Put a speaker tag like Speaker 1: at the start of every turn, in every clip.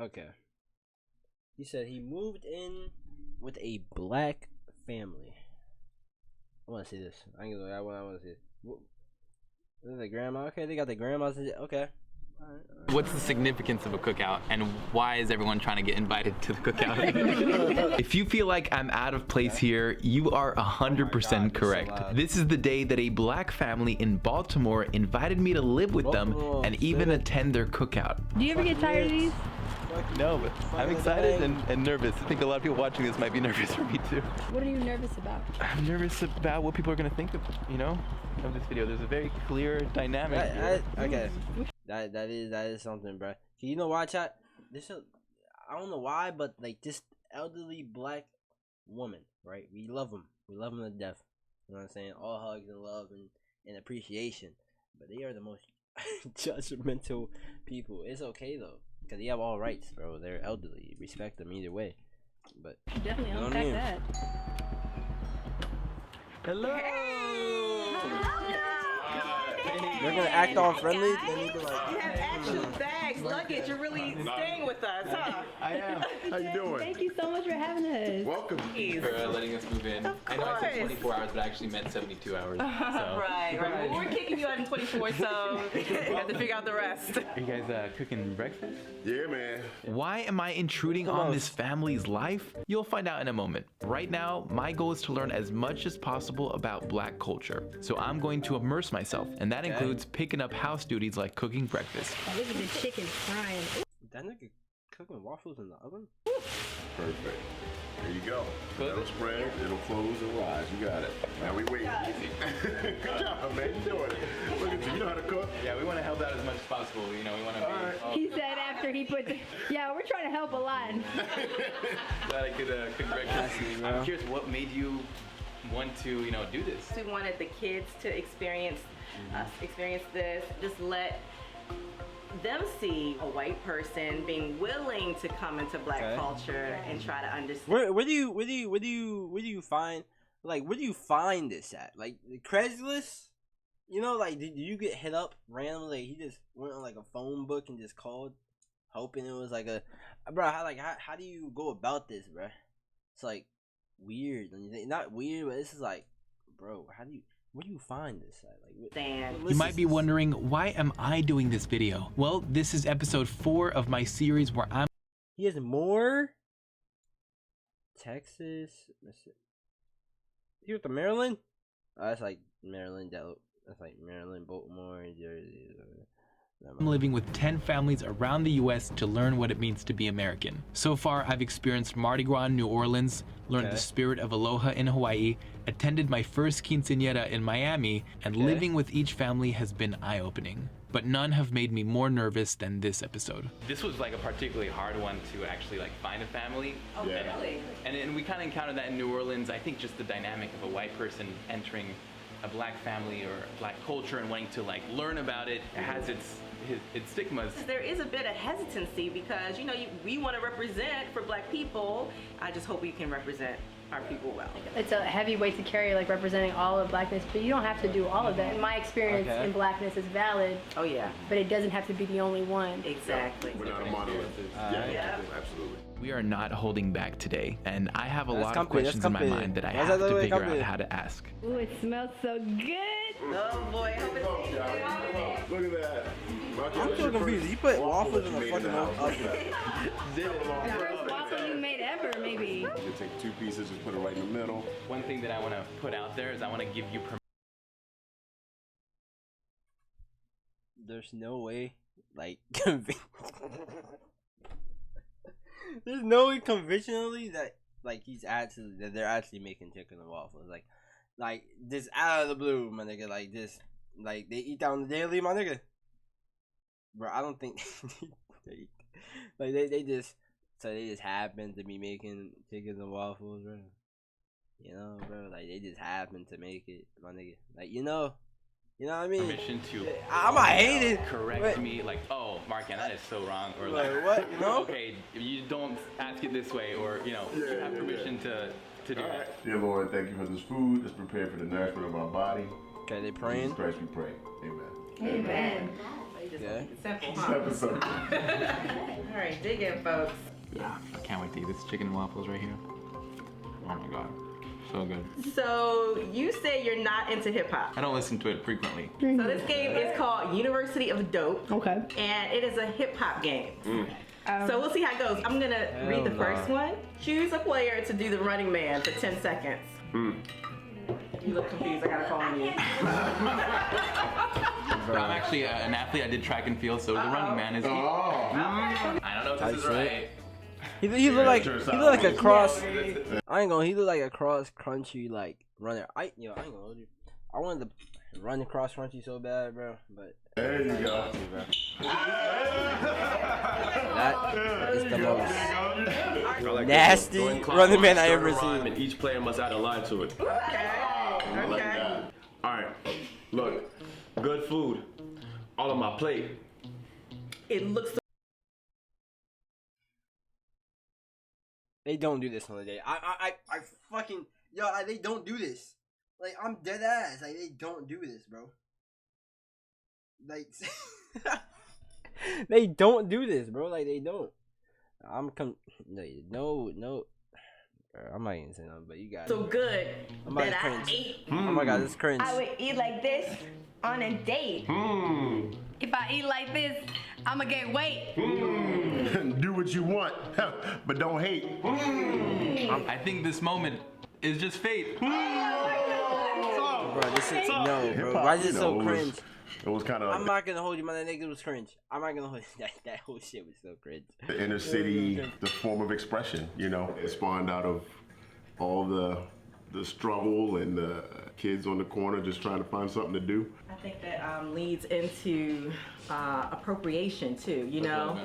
Speaker 1: Okay. He said he moved in with a black family. I want to see this. I ain't gonna lie. I want to see it. This is a grandma. Okay, they got the grandmas. Okay.
Speaker 2: What's the significance of a cookout, and why is everyone trying to get invited to the cookout? If you feel like I'm out of place here, you are 100% correct. This is the day that a black family in Baltimore invited me to live with them and even attend their cookout.
Speaker 3: Do you ever get tired of these?
Speaker 2: No, but I'm excited and nervous. I think a lot of people watching this might be nervous for me too.
Speaker 3: What are you nervous about?
Speaker 2: I'm nervous about what people are going to think of, of this video. There's a very clear dynamic here.
Speaker 1: Okay. That is something, bro. You know why, chat? I don't know why, but like this elderly black woman, right? We love them. We love them to death. You know what I'm saying? All hugs and love and appreciation. But they are the most judgmental people. It's okay though, because they have all rights, bro. They're elderly. Respect them either way. But
Speaker 3: definitely
Speaker 1: you know
Speaker 3: unpack that.
Speaker 2: Hello.
Speaker 1: They're gonna act all friendly. They need to
Speaker 4: You have actual bags, luggage. You're really staying with us, huh?
Speaker 2: I am.
Speaker 5: How you doing?
Speaker 3: Thank you so much for having us.
Speaker 5: Welcome.
Speaker 2: For letting us move in. I know I said 24 hours, but I actually meant 72 hours. So.
Speaker 4: Right. Well, we're kicking you out in 24, so you have to figure out the rest.
Speaker 2: Are you guys cooking breakfast?
Speaker 5: Yeah, man.
Speaker 2: Why am I intruding on this family's life? You'll find out in a moment. Right now, my goal is to learn as much as possible about black culture. So I'm going to immerse myself, and that includes picking up house duties like cooking breakfast.
Speaker 3: Look at the chicken frying.
Speaker 1: That nigga cooking waffles in the oven?
Speaker 5: Perfect. There you go. That'll spread, it'll close and rise. You got it. Now we wait. Good job, man. You doing it. Look at you. You know how to cook?
Speaker 2: Yeah, we want to help out as much as possible. We want to be...
Speaker 3: He said after he put the... Yeah, we're trying to help a lot.
Speaker 2: Glad I could cook breakfast. I'm curious, what made you want to, do this?
Speaker 4: We wanted the kids to experience this. Just let them see a white person being willing to come into black culture and try to understand.
Speaker 1: Where do you find this at? Like Craigslist? Like did you get hit up randomly? Like, he just went on like a phone book and just called, hoping it was like a bro. How do you go about this, bro? It's like weird. Not weird, but this is like, bro, where do you find this at? Like,
Speaker 2: you might be wondering, why am I doing this video? Well, this is episode 4 of my series where I'm...
Speaker 1: He has more? Texas? He went to Maryland? Oh, that's like Maryland, that's like Maryland, Baltimore, Jersey.
Speaker 2: I'm living with 10 families around the US to learn what it means to be American. So far, I've experienced Mardi Gras in New Orleans, learned the spirit of aloha in Hawaii, attended my first quinceañera in Miami, and living with each family has been eye-opening. But none have made me more nervous than this episode. This was like a particularly hard one to actually find a family.
Speaker 4: Oh, really?
Speaker 2: And we kind of encountered that in New Orleans. I think just the dynamic of a white person entering a black family or black culture and wanting to learn about it has its stigmas.
Speaker 4: There is a bit of hesitancy because we want to represent for black people. I just hope we can represent our people well.
Speaker 3: It's a heavy weight to carry, representing all of blackness, but you don't have to do all of that. My experience in blackness is valid.
Speaker 4: Oh yeah.
Speaker 3: But it doesn't have to be the only one.
Speaker 4: Exactly.
Speaker 5: We're not a monolith. Yeah, absolutely.
Speaker 2: We are not holding back today, and I have a lot of questions in my mind that I have to figure out how to ask.
Speaker 3: Ooh, it smells so good.
Speaker 4: Oh boy, I hope it's
Speaker 5: Look at that.
Speaker 1: I'm so confused. You put waffles in the fucking oven.
Speaker 3: First waffle you made ever, maybe.
Speaker 5: You take 2 pieces and put it right in the middle.
Speaker 2: One thing that I want to put out there is I want to give you permission.
Speaker 1: There's no way, there's no way conventionally that they're actually making chicken and waffles. Like this out of the blue, my nigga. Like this, they eat that on the daily, my nigga. Bro, I don't think they just happen to be making chicken and waffles, bro. Bro, they just happen to make it, my nigga. You know what I mean?
Speaker 2: Permission to
Speaker 1: I'm not hating.
Speaker 2: Correct me, oh, Markian, that is so wrong, or
Speaker 1: what?
Speaker 2: Okay, you don't ask it this way, or you have permission to do that.
Speaker 5: Dear Lord, thank you for this food. It's prepared for the nourishment of our body.
Speaker 1: Okay, they
Speaker 5: In
Speaker 1: praying.
Speaker 5: Jesus Christ we pray. Amen.
Speaker 3: Amen.
Speaker 1: Okay.
Speaker 4: Simple, huh? All right, dig in, folks.
Speaker 2: Yeah, I can't wait to eat this chicken and waffles right here. Oh my god, so good.
Speaker 4: So you say you're not into hip hop.
Speaker 2: I don't listen to it frequently.
Speaker 4: So this game is called University of Dope.
Speaker 3: Okay.
Speaker 4: And it is a hip hop game. So we'll see how it goes. I'm gonna read the first one. Choose a player to do the running man for 10 seconds. You look confused, I gotta call on you.
Speaker 2: I'm actually an athlete. I did track and field, so the running man is. I don't know if this is right.
Speaker 1: He look like a cross. He look like a cross country like runner. I ain't gonna hold you. I wanted to run cross country so bad, bro. But
Speaker 5: there you go.
Speaker 1: That is the most
Speaker 6: like
Speaker 1: nasty running man I ever seen.
Speaker 6: And each player must add a line to it.
Speaker 4: Okay.
Speaker 6: All right. Look, good food, all on my plate.
Speaker 4: It looks.
Speaker 1: They don't do this on the day. I fucking they don't do this. Like, I'm dead ass. Like, they don't do this, bro. Like, they don't do this, bro. Like, they don't. No. I'm not even saying nothing, but you got
Speaker 4: so good that I ate.
Speaker 1: Oh my god, this is cringe.
Speaker 7: I would eat like this on a date. If I eat like this, I'ma gain weight.
Speaker 5: Do what you want, but don't hate.
Speaker 2: I think this moment is just fate.
Speaker 1: Bro, this is bro. Why is it so cringe?
Speaker 5: It was kind of.
Speaker 1: I'm not gonna hold you, man. That nigga was cringe. I'm not gonna hold you. That whole shit was so cringe.
Speaker 5: The inner city, the form of expression, it spawned out of all the struggle and the kids on the corner just trying to find something to do.
Speaker 4: I think that leads into appropriation too.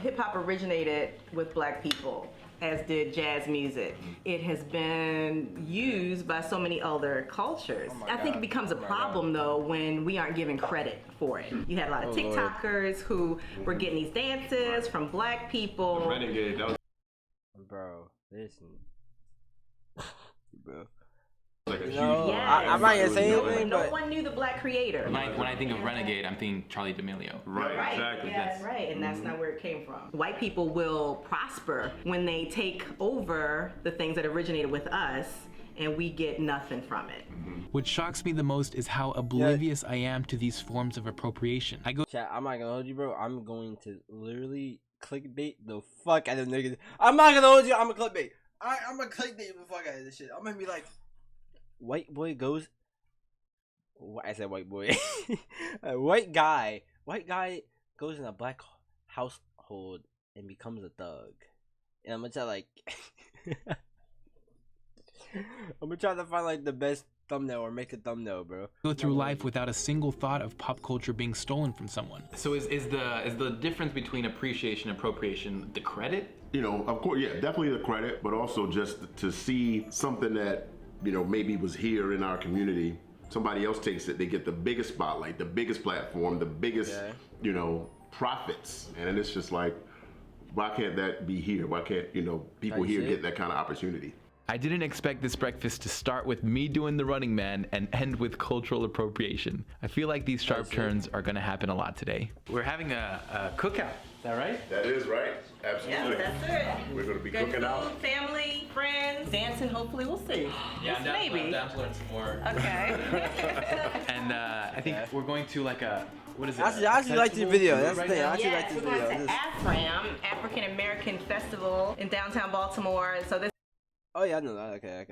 Speaker 4: Hip hop originated with black people, as did jazz music. It has been used by so many other cultures. I think it becomes a problem though when we aren't given credit for it. You had a lot of TikTokers who were getting these dances from black people.
Speaker 6: Renegade, that was
Speaker 1: bro, listen. Bro.
Speaker 6: like a huge.
Speaker 1: I'm not gonna say anything,
Speaker 4: no
Speaker 1: but
Speaker 4: one knew the black creator.
Speaker 2: When I think of Renegade, I'm thinking Charlie D'Amelio.
Speaker 6: Right, exactly.
Speaker 4: That's right, and that's not where it came from. White people will prosper when they take over the things that originated with us, and we get nothing from it.
Speaker 2: What shocks me the most is how oblivious I am to these forms of appropriation.
Speaker 1: Chat, I'm not gonna hold you, bro. I'm going to literally clickbait the fuck out of niggas. I'm not gonna hold you. I'm a clickbait. I'm gonna clickbait the fuck out of this shit. I'm gonna be like, white boy goes. I said white boy. A white guy goes in a black household and becomes a thug. And I'm gonna try I'm gonna try to find like the best thumbnail or make a thumbnail, bro.
Speaker 2: Go through life without a single thought of pop culture being stolen from someone. So is the difference between appreciation and appropriation the credit?
Speaker 5: Of course, yeah, definitely the credit, but also just to see something that, maybe was here in our community. Somebody else takes it, they get the biggest spotlight, the biggest platform, the biggest, profits. And it's just like, why can't that be here? Why can't, people here get that kind of opportunity?
Speaker 2: I didn't expect this breakfast to start with me doing the running man and end with cultural appropriation. I feel like these sharp turns are gonna happen a lot today. We're having a cookout, is that right?
Speaker 5: That is right, absolutely.
Speaker 4: Yeah, that's it.
Speaker 5: We're gonna be
Speaker 4: Good
Speaker 5: cooking
Speaker 4: food,
Speaker 5: out.
Speaker 4: family, friends, dancing. Hopefully, we'll see.
Speaker 2: Yeah, I'm down to learn some more.
Speaker 4: Okay.
Speaker 2: And I think we're going to like a, what is it?
Speaker 1: I actually like the video. That's the thing. I actually like
Speaker 4: Yes,
Speaker 1: this
Speaker 4: we're going
Speaker 1: video.
Speaker 4: to AFRAM, African American Festival in downtown Baltimore. So this
Speaker 1: Oh yeah, I know that. Okay.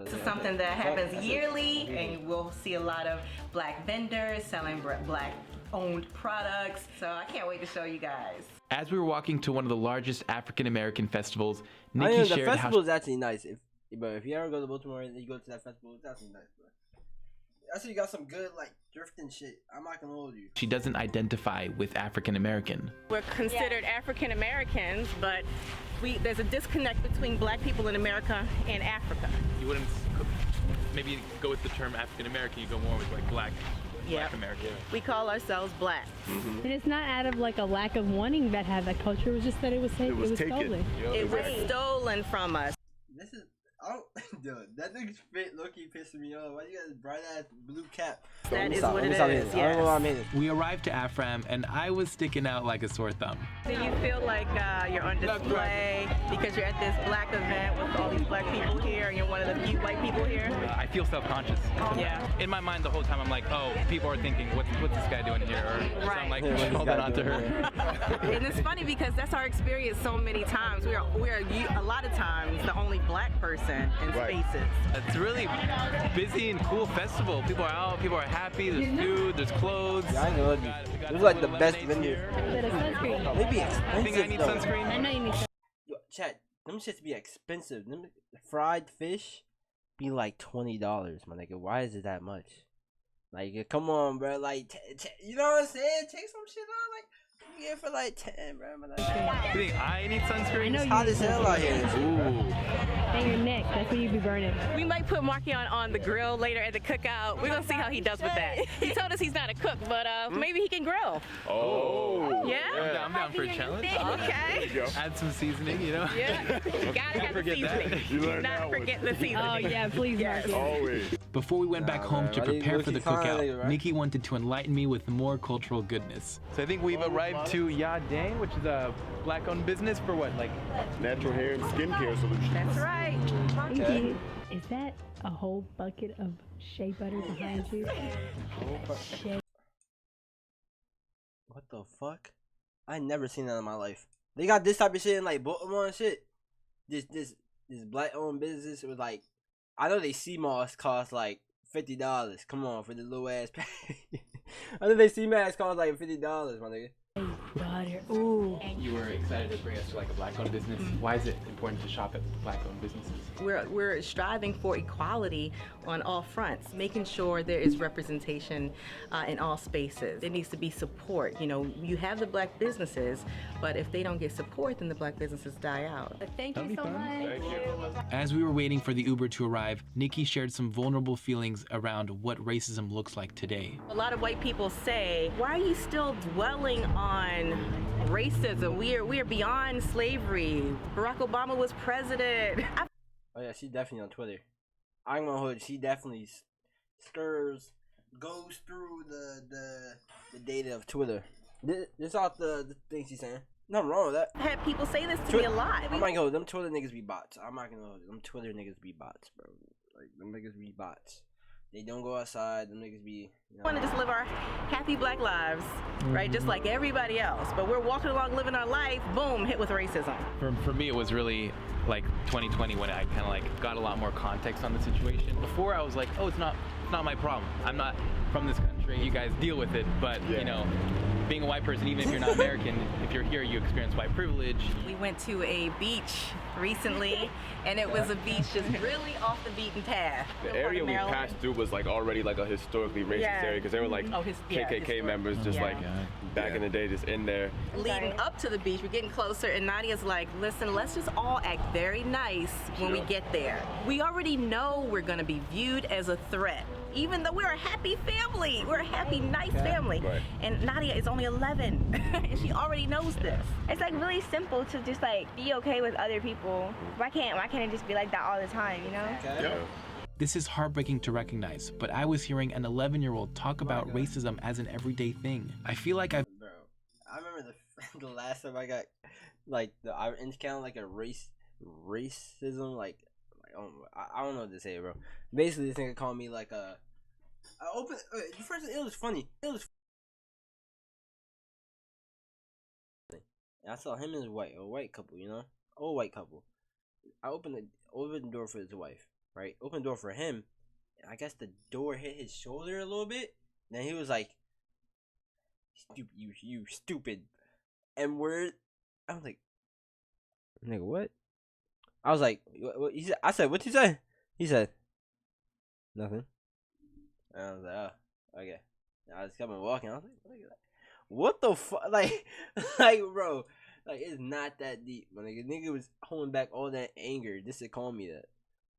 Speaker 4: is something that happens yearly, and you will see a lot of black vendors selling black-owned products. So I can't wait to show you guys.
Speaker 2: As we were walking to one of the largest African American festivals,
Speaker 1: The
Speaker 2: Nikki shared
Speaker 1: festival
Speaker 2: how
Speaker 1: is actually nice. If you ever go to Baltimore and you go to that festival, it's actually nice, bro. Actually, you got some good like drifting shit. I'm not gonna hold you.
Speaker 2: she doesn't identify with African American.
Speaker 4: We're considered African Americans, but there's a disconnect between black people in America and Africa.
Speaker 2: You wouldn't maybe go with the term African American, you go more with like black American.
Speaker 4: We call ourselves black.
Speaker 3: And it's not out of like a lack of wanting that have that culture. It was just that it was taken.
Speaker 5: taken.
Speaker 3: stolen.
Speaker 4: It was stolen from us.
Speaker 1: This is Dude, that nigga's fit low-key pissing me off. Why you got a bright ass blue cap?
Speaker 4: That is what it is.
Speaker 1: I don't know what I mean.
Speaker 2: We arrived to Afram, and I was sticking out like a sore thumb.
Speaker 4: Do you feel like you're on display because you're at this black event with all these black people here and you're one of the few white people here?
Speaker 2: I feel self-conscious.
Speaker 4: Yeah.
Speaker 2: In my mind, the whole time, I'm like, oh, people are thinking, what's this guy doing here? Or so I'm like, holding on to her.
Speaker 4: And it's funny because that's our experience so many times. We are a lot of times the only black person in spaces.
Speaker 2: It's a really busy and cool festival. People are out, people are happy, there's food, there's clothes.
Speaker 1: Yeah, I know. It was like the best venue. Maybe expensive.
Speaker 2: I think I need sunscreen.
Speaker 3: I know you need.
Speaker 1: Yo, chat, them shits be expensive. Them fried fish be like $20, my nigga. Why is it that much? Like, come on, bro. Like, you know what I'm saying? Take some shit on. Like, you get it for like 10, bro.
Speaker 2: You think I need sunscreen?
Speaker 3: I know
Speaker 1: It's
Speaker 3: you
Speaker 1: hot
Speaker 3: need
Speaker 1: as hell out here.
Speaker 2: Ooh.
Speaker 3: And your neck, that's what you be burning.
Speaker 4: We might put Markion on the grill later at the cookout. We're gonna see how he does with that. He told us he's not a cook, but maybe he can grill.
Speaker 6: Oh.
Speaker 4: Yeah?
Speaker 2: I'm down for a challenge.
Speaker 4: Okay.
Speaker 2: Add some seasoning, you know?
Speaker 4: Yeah. You gotta have the seasoning.
Speaker 6: You
Speaker 4: Do
Speaker 6: learned
Speaker 4: not
Speaker 6: that one.
Speaker 4: forget the seasoning.
Speaker 3: Oh yeah, please, Marcus.
Speaker 6: Always.
Speaker 2: Before we went back home to prepare for the cookout,
Speaker 1: right?
Speaker 2: Nikki wanted to enlighten me with more cultural goodness. So I think we've arrived to Ya Dang, which is a black-owned business for what, like?
Speaker 6: Natural hair and skincare solutions.
Speaker 4: That's right.
Speaker 3: Nikki, is that a whole bucket of shea butter behind you? Shea.
Speaker 1: What the fuck? I never seen that in my life. They got this type of shit in like Baltimore and shit. This black owned business was like, I know they sea moss cost like $50. Come on, for the little ass pack. I know they sea moss cost like $50, my nigga.
Speaker 3: Butter. Ooh.
Speaker 2: You were excited to bring us to like a black-owned business. Why is it important to shop at black-owned businesses?
Speaker 4: We're striving for equality on all fronts, making sure there is representation in all spaces. There needs to be support. You know, you have the black businesses, but if they don't get support, then the black businesses die out.
Speaker 3: Thank you so much.
Speaker 6: Thank you.
Speaker 2: As we were waiting for the Uber to arrive, Nikki shared some vulnerable feelings around what racism looks like today.
Speaker 4: A lot of white people say, why are you still dwelling on racism? We are beyond slavery. Barack Obama was president.
Speaker 1: Oh yeah, she definitely on Twitter. I'm gonna hold. She definitely goes through the data of Twitter. This off the things she's saying. Nothing wrong with that.
Speaker 4: I had people say this to me a lot.
Speaker 1: I'm not gonna them Twitter niggas be bots. I'm not gonna hold it. Them Twitter niggas be bots, bro. Like them niggas be bots. They don't go outside. Them niggas be. You know.
Speaker 4: We want to just live our happy black lives, right? Just like everybody else. But we're walking along, living our life. Boom, hit with racism.
Speaker 2: For me, it was really like 2020 when I kind of like got a lot more context on the situation. Before I was like, oh, it's not my problem. I'm not from this country. You guys deal with it. But you know, being a white person, even if you're not American, if you're here, you experience white privilege.
Speaker 4: We went to a beach recently, and it was a beach just really off the beaten path.
Speaker 6: The area we passed through was like already like a historically racist area because there were like KKK members just like back in the day just in there.
Speaker 4: Leading up to the beach, we're getting closer, and Nadia's like, listen, let's just all act very nice when we get there. We already know we're gonna be viewed as a threat. Even though we're a happy family, we're a happy, nice family.
Speaker 6: Right.
Speaker 4: And Nadia is only 11, and she already knows this.
Speaker 7: It's like really simple to just like be okay with other people. Why can't it just be like that all the time, you know?
Speaker 6: Yeah.
Speaker 2: This is heartbreaking to recognize, but I was hearing an 11-year-old talk about racism as an everyday thing. I feel like I've...
Speaker 1: Bro, I remember the last time I got like I encountered like a racism like I don't know what to say, bro. Basically, this nigga called me like a. I opened first. It was funny. And I saw him and his wife, a white couple, you know, old white couple. I opened the door for his wife, right? Opened the door for him, and I guess the door hit his shoulder a little bit. Then he was like, "Stupid, you stupid," and I was like, "Nigga, what?" I was like, what? He said, I said, "What'd you say?" He said, "Nothing." And I was like, "Oh, okay." And I just kept on walking. I was like, "What the fuck?" Like, bro, like it's not that deep. My nigga was holding back all that anger just to call me that.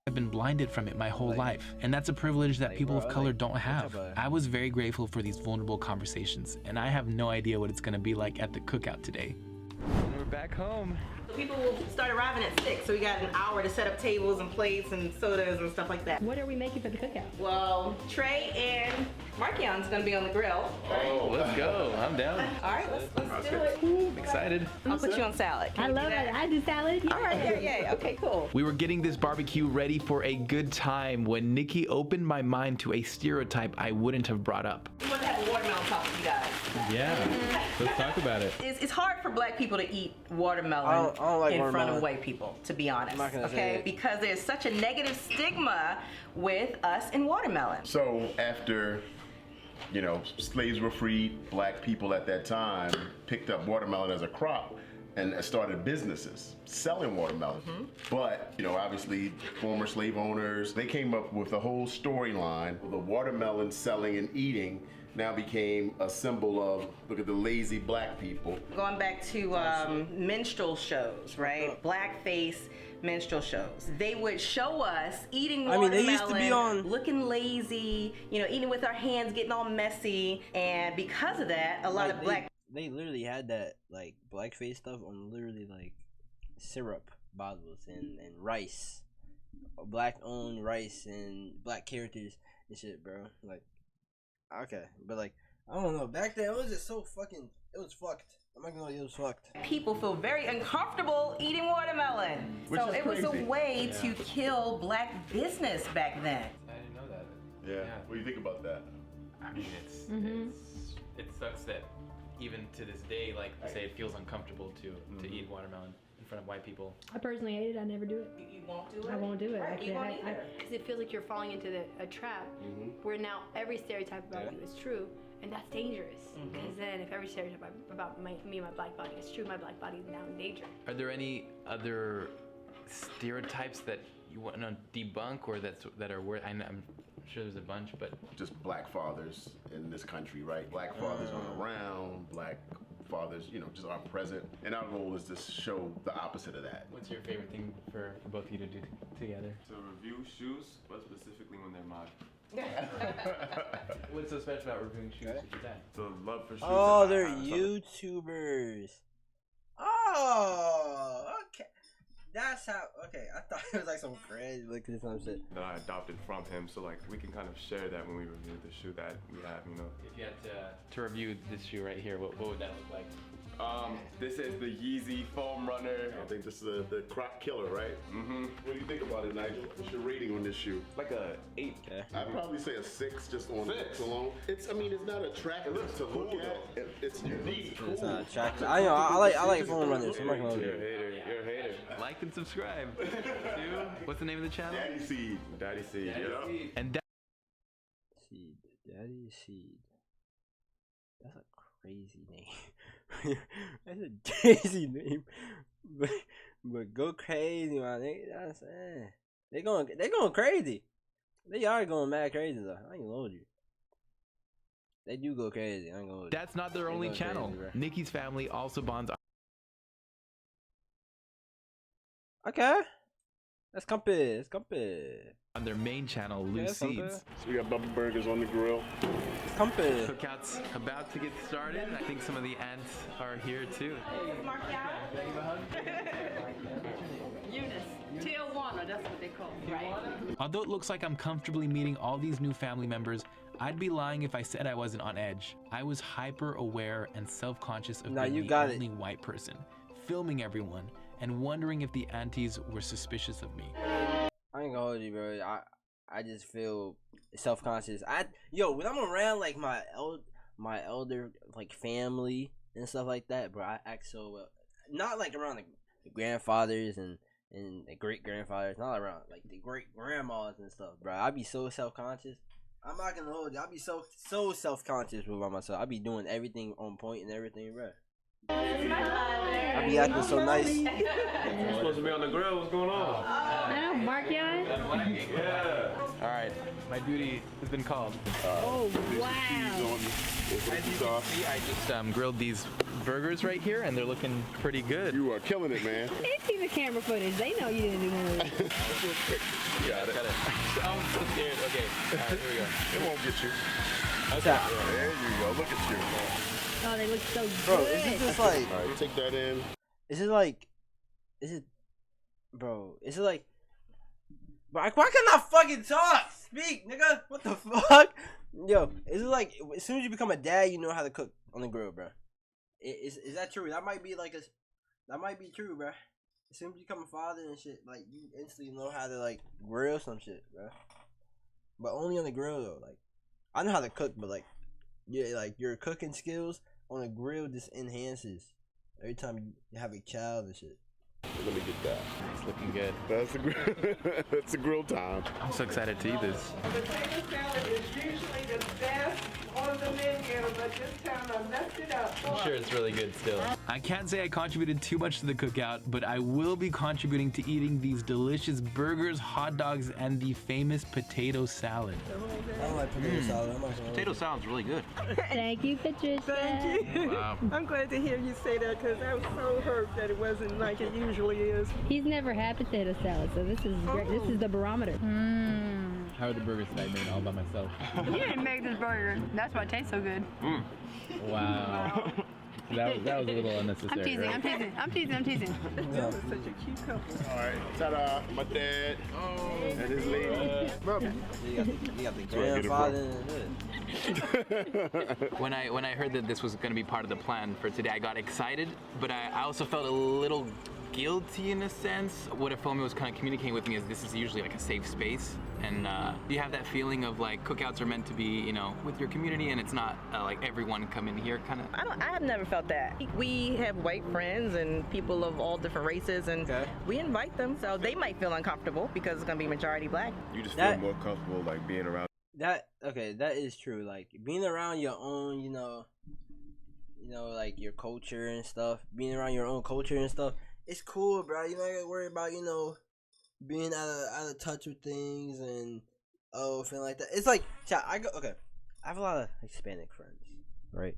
Speaker 2: I've been blinded from it my whole life, and that's a privilege that people of color don't have. I was very grateful for these vulnerable conversations, and I have no idea what it's gonna be like at the cookout today.
Speaker 8: We're back
Speaker 2: back home.
Speaker 4: People will start arriving at 6, so we got an hour to set up tables and plates and sodas and stuff like that.
Speaker 3: What are we making for the cookout?
Speaker 4: Well, Trey and Markion's gonna be on the grill.
Speaker 2: Oh, let's go. I'm down.
Speaker 4: All right, let's do it.
Speaker 2: I'm excited.
Speaker 4: I'll put you on salad.
Speaker 3: I love it. I do salad.
Speaker 4: All right, yeah. Okay, cool.
Speaker 2: We were getting this barbecue ready for a good time when Nikki opened my mind to a stereotype I wouldn't have brought up.
Speaker 4: We want to have a watermelon talk with you guys.
Speaker 2: Yeah, let's talk about it.
Speaker 4: It's hard for black people to eat watermelon
Speaker 1: I don't like
Speaker 4: in
Speaker 1: watermelon.
Speaker 4: front of white people, to be honest.
Speaker 1: I'm not gonna say
Speaker 4: Okay,
Speaker 1: it.
Speaker 4: because there's such a negative stigma with us and watermelon.
Speaker 5: So after, you know, slaves were freed, black people at that time picked up watermelon as a crop and started businesses selling watermelon. But, you know, obviously former slave owners, they came up with a whole storyline. The watermelon selling and eating now became a symbol of, look at the lazy black people.
Speaker 4: Going back to minstrel shows, right? Blackface minstrel shows. They would show us eating watermelon,
Speaker 1: they used to be on
Speaker 4: looking lazy, you know, eating with our hands, getting all messy. And because of that, a lot of black
Speaker 1: They literally had that like blackface stuff on literally like syrup bottles and rice, black owned rice and black characters and shit, bro. Like, okay, but like I don't know. Back then it was just so fucking. It was fucked. I'm not gonna lie, it was fucked.
Speaker 4: people feel very uncomfortable eating watermelon.
Speaker 5: Which
Speaker 4: so
Speaker 5: is
Speaker 4: it was
Speaker 5: crazy.
Speaker 4: a way to kill black business back then.
Speaker 2: I didn't know that.
Speaker 5: Yeah. What do you think about that?
Speaker 2: I mean, it sucks that even to this day, like I say, it feels uncomfortable to eat watermelon in front of white people.
Speaker 3: I personally hate it. I never do it.
Speaker 4: You won't do it?
Speaker 3: I won't do it.
Speaker 4: Right, you won't either.
Speaker 3: Because it feels like you're falling into a trap where now every stereotype about you is true, and that's dangerous. Because then if every stereotype about me and my black body is true, my black body is now in danger.
Speaker 2: Are there any other stereotypes that you want to debunk or that are worth? I'm sure there's a bunch, but
Speaker 5: Just black fathers in this country, right? Black fathers aren't around, black fathers, you know, just aren't present. And our goal is to show the opposite of that.
Speaker 2: what's your favorite thing for both of you to do together?
Speaker 6: To review shoes, but specifically when they're mine.
Speaker 2: What's so special about reviewing shoes with your dad?
Speaker 6: The love for shoes.
Speaker 1: Oh,
Speaker 6: that I
Speaker 1: they're
Speaker 6: have.
Speaker 1: YouTubers. Oh, okay. That's how. Okay, I thought it was like some crazy looking some shit.
Speaker 6: That I adopted from him, so like we can kind of share that when we review the shoe that we have, you know.
Speaker 2: If you had to review this shoe right here, what would that look like?
Speaker 6: This is the Yeezy Foam Runner.
Speaker 5: I think this is the crop killer, right? What do you think about it, Nigel? What's your rating on this shoe?
Speaker 6: Like a 8.
Speaker 1: Okay.
Speaker 5: I'd probably say a 6 just on
Speaker 6: 6?
Speaker 5: looks alone. It's not attractive to look at. It's unique.
Speaker 1: It's not attractive. I know. I like phone runners. I'm not gonna hold
Speaker 6: You're a
Speaker 1: you.
Speaker 6: hater. You're a hater.
Speaker 2: Like and subscribe. What's the name of the channel?
Speaker 5: Daddy seed.
Speaker 6: Daddy seed. Yeah.
Speaker 2: And
Speaker 1: Seed, Daddy Seed. That's a crazy name. That's a crazy name. But go crazy, my nigga. That's They going crazy. They are going mad crazy though. I ain't gonna hold you. They do go crazy. I ain't gonna hold you.
Speaker 2: that's not their only
Speaker 1: go
Speaker 2: channel.
Speaker 1: crazy, bro.
Speaker 2: Nikki's family also bonds.
Speaker 1: Okay. Let's comfy. Let's comfy.
Speaker 2: On their main channel, Loose
Speaker 1: that's something.
Speaker 2: Seeds.
Speaker 5: So we got bubble burgers on the grill.
Speaker 1: Let's comfy.
Speaker 2: Cookout's about to get started. I think some of the ants are here too.
Speaker 7: Eunice. Tijuana, that's what they call it, right?
Speaker 2: Although it looks like I'm comfortably meeting all these new family members, I'd be lying if I said I wasn't on edge. I was hyper aware and self-conscious of
Speaker 1: Nah,
Speaker 2: being
Speaker 1: you
Speaker 2: the
Speaker 1: got it.
Speaker 2: only white person, filming everyone, and wondering if the aunties were suspicious of me.
Speaker 1: I ain't gonna hold you, bro. I just feel self-conscious. When I'm around like my elder like family and stuff like that, bro, I act so well. Not like around like the grandfathers and the great grandfathers, not around like the great grandmas and stuff, bro. I be so self-conscious. I'm not gonna hold you. I be so self-conscious about myself. I be doing everything on point and everything, bro. I be acting so nice.
Speaker 6: You're supposed to be on the grill. What's going on?
Speaker 3: I know, Markion.
Speaker 6: Yeah.
Speaker 2: All right, my duty has been called.
Speaker 3: Oh, wow.
Speaker 2: As you can see, I just grilled these burgers right here, and they're looking pretty good.
Speaker 5: You are killing it, man.
Speaker 3: They see the camera footage. They know you didn't do none of that.
Speaker 2: Got it. I'm so scared. Okay, all right, here we go.
Speaker 5: It won't get you.
Speaker 1: What's that?
Speaker 5: There you go. Look at you.
Speaker 3: Oh, they look so good.
Speaker 1: Bro, is it just like
Speaker 5: All right, take that in.
Speaker 1: is it like, is it, bro? Is it like, bro? Why can't I fucking talk? Speak, nigga. What the fuck? Yo, is it like as soon as you become a dad, you know how to cook on the grill, bro? Is that true? That might be like that might be true, bro. As soon as you become a father and shit, like you instantly know how to like grill some shit, bro. But only on the grill though. Like I know how to cook, but like yeah, like your cooking skills on a grill just enhances every time you have a child and shit.
Speaker 5: Let me get that.
Speaker 2: It's looking good.
Speaker 5: That's a grill time.
Speaker 2: I'm so excited to eat this.
Speaker 8: Potato salad is usually the best on the menu, but this time I messed it up.
Speaker 2: I'm sure it's really good still. I can't say I contributed too much to the cookout, but I will be contributing to eating these delicious burgers, hot dogs, and the famous potato salad.
Speaker 1: I don't like potato salad.
Speaker 2: Potato salad's really good.
Speaker 7: Thank you, Patricia.
Speaker 8: Thank you.
Speaker 2: Wow.
Speaker 8: I'm glad to hear you say that because I was so hurt that it wasn't like it usually is.
Speaker 7: He's never had potato salad, so this is great. This is the barometer.
Speaker 2: How are the burgers that I made all by myself?
Speaker 3: You didn't make this burger. That's why it tastes so good.
Speaker 2: Wow. That was a little unnecessary.
Speaker 3: I'm teasing.
Speaker 2: Right?
Speaker 3: I'm teasing.
Speaker 8: That was such a cute couple.
Speaker 5: All right, ta-da, my dad and his lady.
Speaker 1: You got the grandfather and
Speaker 2: When I heard that this was going to be part of the plan for today, I got excited, but I also felt a little guilty in a sense. What Afomi was kind of communicating with me is this is usually like a safe space, and you have that feeling of like cookouts are meant to be, you know, with your community, and it's not like everyone come in here kind of.
Speaker 4: I have never felt that. We have white friends and people of all different races, and we invite them, so they might feel uncomfortable because it's gonna be majority black.
Speaker 6: You just feel more comfortable like being around.
Speaker 1: that. Okay, that is true. Like being around your own, you know, like your culture and stuff. Being around your own culture and stuff. It's cool, bro. You don't gotta worry about, you know, being out of touch with things and feeling like that. It's like, I have a lot of Hispanic friends, right?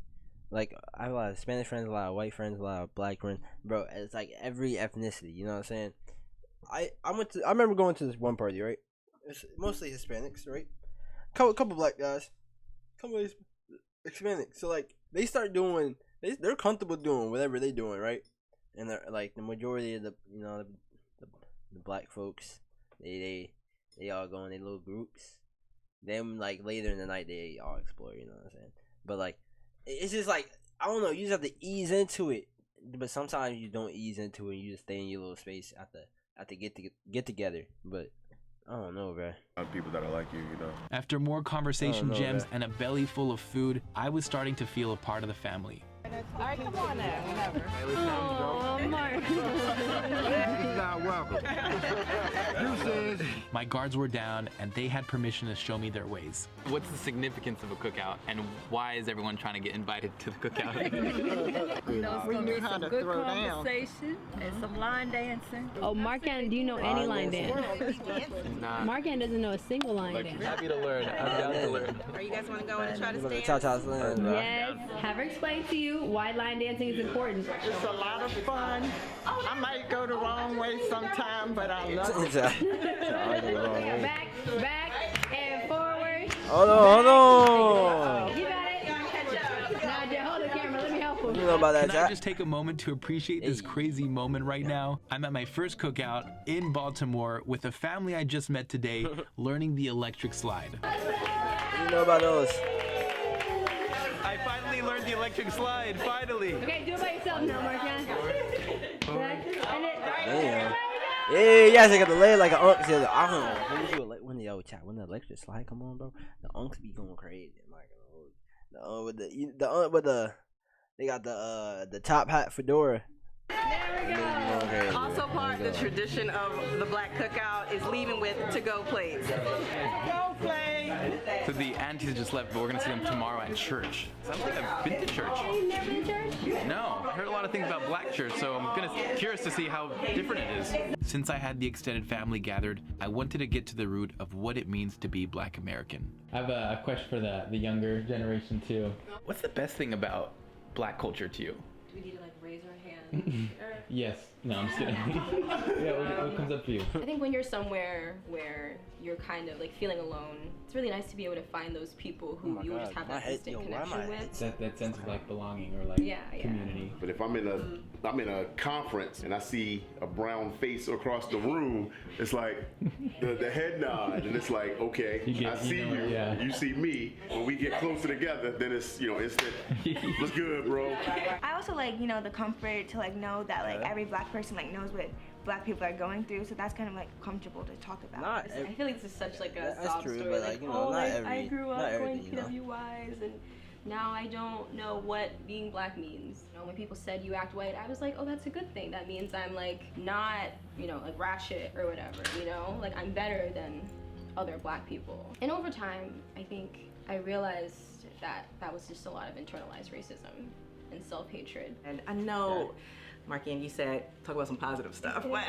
Speaker 1: Like I have a lot of Spanish friends, a lot of white friends, a lot of black friends, bro. It's like every ethnicity. You know what I'm saying? I remember going to this one party, right? It's mostly Hispanics, right? Couple black guys, couple Hispanics. So like they start doing, they're comfortable doing whatever they're doing, right? And they're like the majority of the, you know, the black folks, they all go in their little groups. Then like later in the night they all explore, you know what I'm saying? But like it's just like, I don't know, you just have to ease into it. But sometimes you don't ease into it, you just stay in your little space at the get together. But I don't know, bro.
Speaker 6: People that are like you, you know.
Speaker 2: After more conversation gems and a belly full of food, I was starting to feel a part of the family.
Speaker 4: All right, come on now, whenever.
Speaker 3: Oh, Mark.
Speaker 9: He's not welcome. Deuces.
Speaker 2: My guards were down, and they had permission to show me their ways. What's the significance of a cookout, and why is everyone trying to get invited to the cookout?
Speaker 8: We knew how to
Speaker 10: good
Speaker 8: throw down.
Speaker 10: conversation and some line dancing.
Speaker 7: Oh, Markan, do you know any line dance?
Speaker 2: Nah.
Speaker 7: Markan doesn't know a single line dance.
Speaker 2: Happy to learn. I'm down to learn.
Speaker 4: Are you guys want to go in and try this dance?
Speaker 1: Cha-cha slam, bro.
Speaker 7: Yes. Have her explain to you why line dancing is important.
Speaker 8: It's a lot of fun. I might go the wrong way sometime, but I love it.
Speaker 7: Back, and forward.
Speaker 1: Hold on.
Speaker 7: You got it. Now, just hold the camera. Let me help him.
Speaker 1: You know about that,
Speaker 2: Can I
Speaker 1: chat?
Speaker 2: just take a moment to appreciate this crazy moment right now? I'm at my first cookout in Baltimore with a family I just met today, learning the electric slide.
Speaker 1: You know about those?
Speaker 2: I finally learned the electric slide, finally.
Speaker 7: Okay, do it by yourself now, Markan.
Speaker 1: Damn. Yeah, you guys got the leg like an unk. I don't know. When the electric slide come on, bro, the unks be going crazy. I'm like, they got the top hat fedora.
Speaker 7: There we go.
Speaker 4: Also part of the tradition of the black cookout is leaving with to-go plates.
Speaker 8: Go play.
Speaker 2: So the aunties just left, but we're gonna see them tomorrow at church. So I don't think I've been to church.
Speaker 7: You never been to church?
Speaker 2: No, I heard a lot of things about black church, so I'm curious to see how different it is. Since I had the extended family gathered, I wanted to get to the root of what it means to be Black American. I have a question for the younger generation too. What's the best thing about Black culture to you?
Speaker 10: We need to like
Speaker 11: raise our hand?
Speaker 2: Yes. No, I'm just kidding. Yeah, what comes up for you?
Speaker 11: I think when you're somewhere where you're kind of like feeling alone, it's really nice to be able to find those people who you just have that instant connection with.
Speaker 2: That sense of like belonging or like community.
Speaker 5: But if I'm in a conference and I see a brown face across the room, it's like the head nod, and it's like, okay, I see you, you see me. When we get closer together, then it's instant. What's good, bro?
Speaker 7: I also like the comfort to like know that like every black person like knows what black people are going through, so that's kind of like comfortable to talk about.
Speaker 11: I feel like this is such like a sob
Speaker 1: true,
Speaker 11: story.
Speaker 1: But
Speaker 11: like, I grew up going to PWIs and now I don't know what being black means. When people said you act white, I was like, oh, that's a good thing. That means I'm like not, like ratchet or whatever, like I'm better than other black people. And over time, I think I realized that that was just a lot of internalized racism and self-hatred.
Speaker 4: And I know, Marky, and you said, talk about some positive stuff, but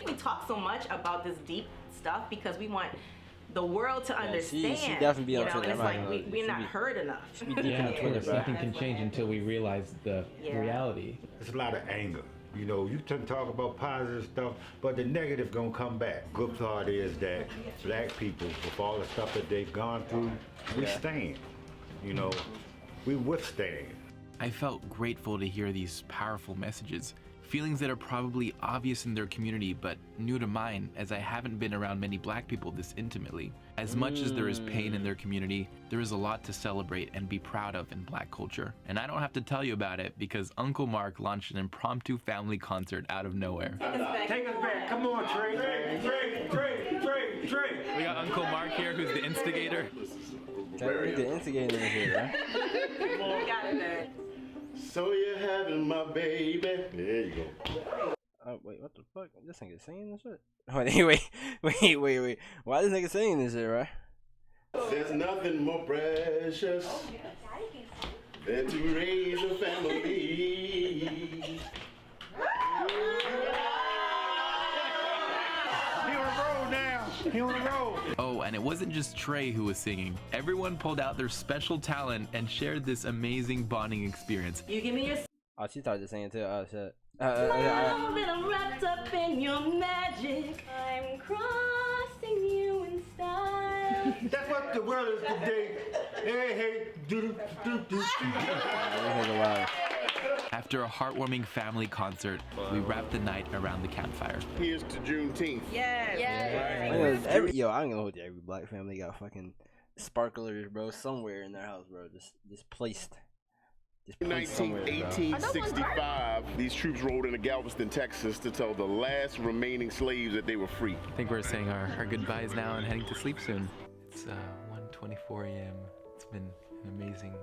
Speaker 4: we talk so much about this deep stuff because we want the world to understand.
Speaker 1: She definitely be on Twitter.
Speaker 4: It's like we're not heard enough.
Speaker 2: Nothing can change until we realize the reality.
Speaker 9: There's a lot of anger. You can talk about positive stuff, but the negative gonna come back. Good part is that black people, with all the stuff that they've gone through, we stand. We withstand.
Speaker 2: I felt grateful to hear these powerful messages, feelings that are probably obvious in their community but new to mine, as I haven't been around many black people this intimately. As much as there is pain in their community, there is a lot to celebrate and be proud of in black culture. And I don't have to tell you about it because Uncle Mark launched an impromptu family concert out of nowhere.
Speaker 9: Take us back. Come on, Trey. Trey.
Speaker 2: We got Uncle Mark here, who's the instigator.
Speaker 1: The instigator is here, right?
Speaker 4: Got it there.
Speaker 5: So you're having my baby. There you go.
Speaker 1: Oh, wait, what the fuck? This nigga singing this shit? Wait. Why this nigga singing this shit, right?
Speaker 5: There's nothing more precious than to raise a family.
Speaker 9: He on the road.
Speaker 2: Oh, and it wasn't just Trey who was singing. Everyone pulled out their special talent and shared this amazing bonding experience.
Speaker 4: You give me your.
Speaker 1: Oh, she started singing too. Oh shit.
Speaker 11: I'm wrapped up in your magic. I'm crossing you in style.
Speaker 9: That's what the world is today. Hey, do.
Speaker 2: After a heartwarming family concert, we wrapped the night around the campfire.
Speaker 5: Here's to Juneteenth.
Speaker 4: Yes.
Speaker 1: I'm gonna hold you. Every black family got fucking sparklers, bro, somewhere in their house, bro. Just placed.
Speaker 5: In 1865, these troops rolled into Galveston, Texas to tell the last remaining slaves that they were free.
Speaker 2: I think we're saying our goodbyes now and heading to sleep soon. It's 1:24 a.m. It's been an amazing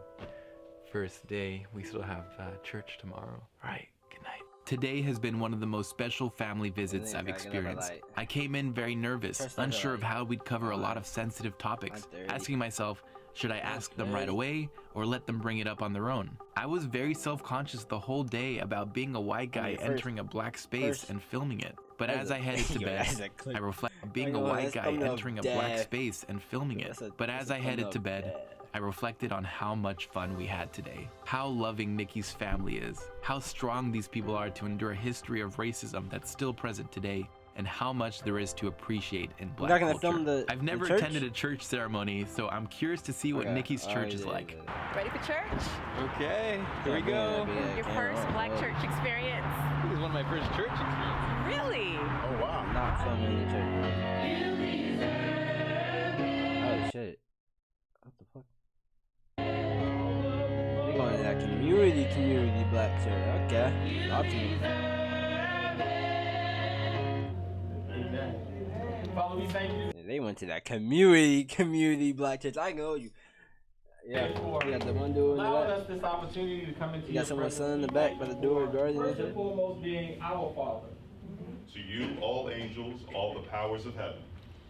Speaker 2: first day. We still have church tomorrow. All right, good night. Today has been one of the most special family visits I've experienced. I came in very nervous, unsure of how we'd cover a lot of sensitive topics, asking myself, should I ask them right away or let them bring it up on their own? I was very self-conscious the whole day about being a white guy entering a black space and filming it. But as I headed to bed, I reflected on being a white guy entering a black space and filming it. But as I headed to bed, I reflected on how much fun we had today, how loving Nikki's family is, how strong these people are to endure a history of racism that's still present today, and how much there is to appreciate in black culture. I've never attended a church ceremony, so I'm curious to see what Nikki's church is like.
Speaker 4: Ready for church?
Speaker 2: Okay, here we go.
Speaker 4: Your first black church experience.
Speaker 2: This is one of my first church experiences.
Speaker 4: Really?
Speaker 5: Oh wow.
Speaker 1: Not fun in the church. Oh shit. What the fuck? They're going to that community black church. Okay. Talk to me.
Speaker 2: Follow me, thank you.
Speaker 1: They went to that community black church. I know you. Yeah, we got the one dude in the back.
Speaker 2: Us this opportunity to come into
Speaker 1: you got someone's son in the back by the door, guarding
Speaker 2: First and foremost being our Father.
Speaker 12: To you, all angels, all the powers of heaven.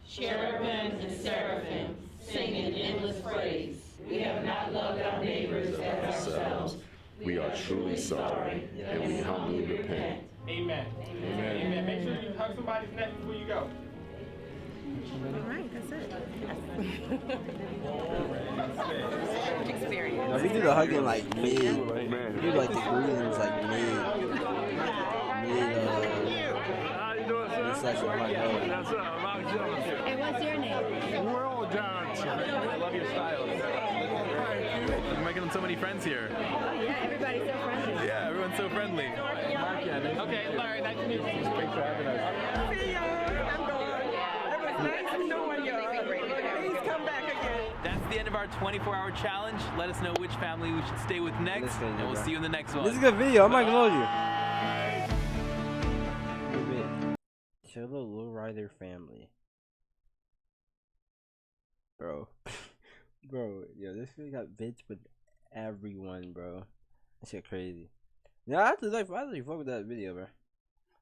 Speaker 13: Cherubim and seraphim sing in endless praise. We have not loved our neighbors as ourselves.
Speaker 5: We are truly sorry, and we humbly repent.
Speaker 2: Amen. Amen. Make sure you hug somebody's neck before you go.
Speaker 4: Alright, that's it. Experience.
Speaker 1: No, we do the hugging like mid. We do like the greetings like mid session. Like,
Speaker 3: Hey, what's your name?
Speaker 2: World Johnson. I love your style. You're making so many friends here.
Speaker 3: Oh yeah, everybody's so friendly.
Speaker 2: Yeah, everyone's so friendly. Okay, Larry, nice to meet you. Thanks for having us.
Speaker 8: See y'all. I'm going. It was nice knowing y'all. Please come back again.
Speaker 2: That's the end of our 24-hour challenge. Let us know which family we should stay with next, and we'll see you in the next one.
Speaker 1: This is a good video. I'm not gonna hold you. Show the lowrider family, bro. Bro, yo, this video got bits with everyone, bro. That shit crazy. Yeah, I actually fuck with that video, bro.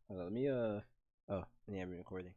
Speaker 1: Hold on, let me oh, yeah, I'm recording.